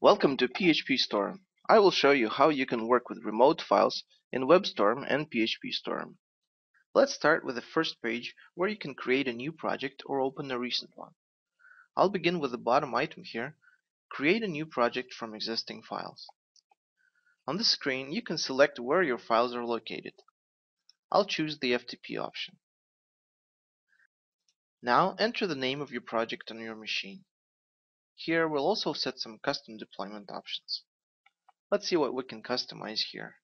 Welcome to PhpStorm. I will show you how you can work with remote files in WebStorm and PhpStorm. Let's start with the first page where you can create a new project or open a recent one. I'll begin with the bottom item here, create a new project from existing files. On the screen you can select where your files are located. I'll choose the FTP option. Now enter the name of your project on your machine. Here we'll also set some custom deployment options. Let's see what we can customize here.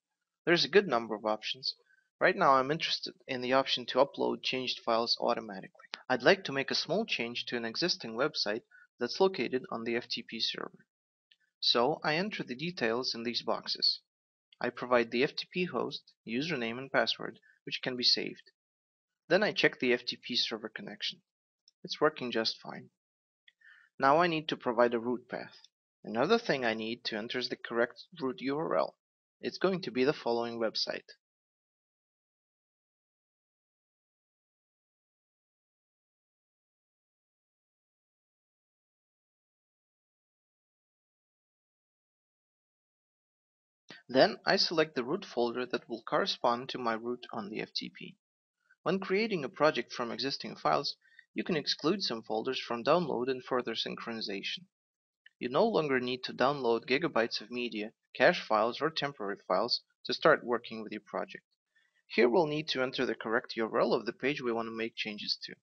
There's a good number of options. Right now I'm interested in the option to upload changed files automatically. I'd like to make a small change to an existing website that's located on the FTP server. So I enter the details in these boxes. I provide the FTP host, username and password, which can be saved. Then I check the FTP server connection. It's working just fine. Now I need to provide a root path. Another thing I need to enter is the correct root URL. It's going to be the following website. Then I select the root folder that will correspond to my root on the FTP. When creating a project from existing files, you can exclude some folders from download and further synchronization. You no longer need to download gigabytes of media, cache files, or temporary files to start working with your project. Here we'll need to enter the correct URL of the page we want to make changes to.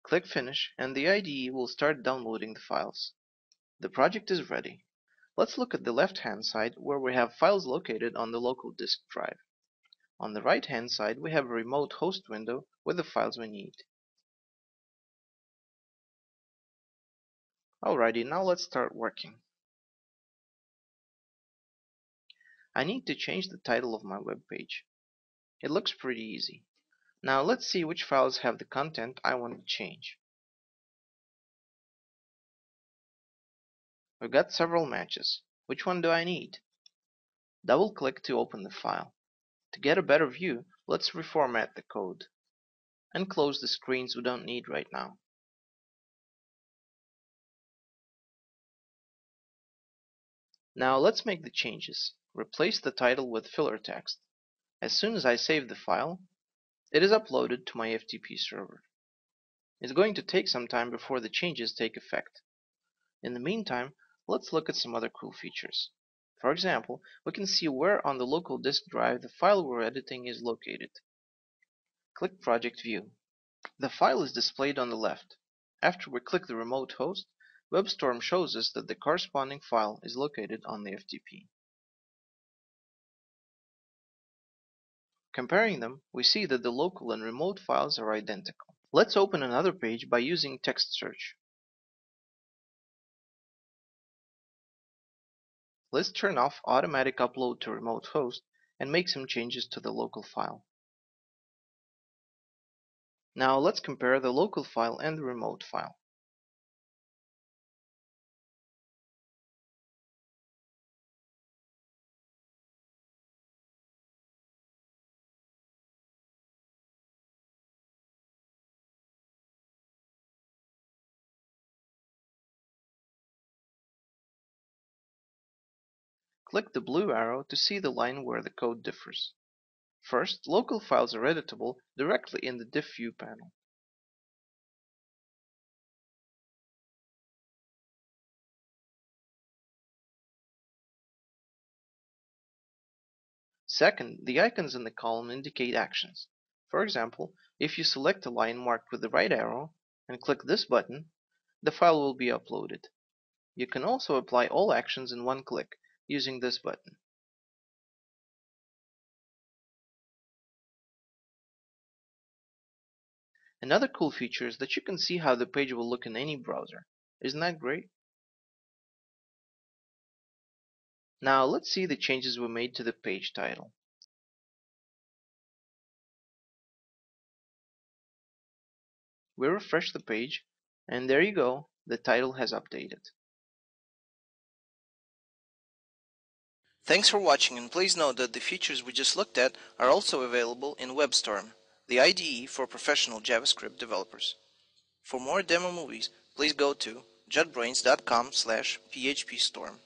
Click Finish and the IDE will start downloading the files. The project is ready. Let's look at the left-hand side where we have files located on the local disk drive. On the right-hand side we have a remote host window with the files we need. Alrighty, now let's start working. I need to change the title of my web page. It looks pretty easy. Now let's see which files have the content I want to change. We've got several matches. Which one do I need? Double-click to open the file. To get a better view, let's reformat the code and close the screens we don't need right now. Now let's make the changes. Replace the title with filler text. As soon as I save the file, it is uploaded to my FTP server. It's going to take some time before the changes take effect. In the meantime, let's look at some other cool features. For example, we can see where on the local disk drive the file we're editing is located. Click Project View. The file is displayed on the left. After we click the remote host, WebStorm shows us that the corresponding file is located on the FTP. Comparing them, we see that the local and remote files are identical. Let's open another page by using text search. Let's turn off automatic upload to remote host and make some changes to the local file. Now let's compare the local file and the remote file. Click the blue arrow to see the line where the code differs. First, local files are editable directly in the Diff View panel. Second, the icons in the column indicate actions. For example, if you select a line marked with the right arrow and click this button, the file will be uploaded. You can also apply all actions in one click using this button. Another cool feature is that you can see how the page will look in any browser. Isn't that great? Now let's see the changes we made to the page title. We refresh the page, and there you go, the title has updated. Thanks for watching, and please note that the features we just looked at are also available in WebStorm, the IDE for professional JavaScript developers. For more demo movies, please go to jetbrains.com/phpstorm.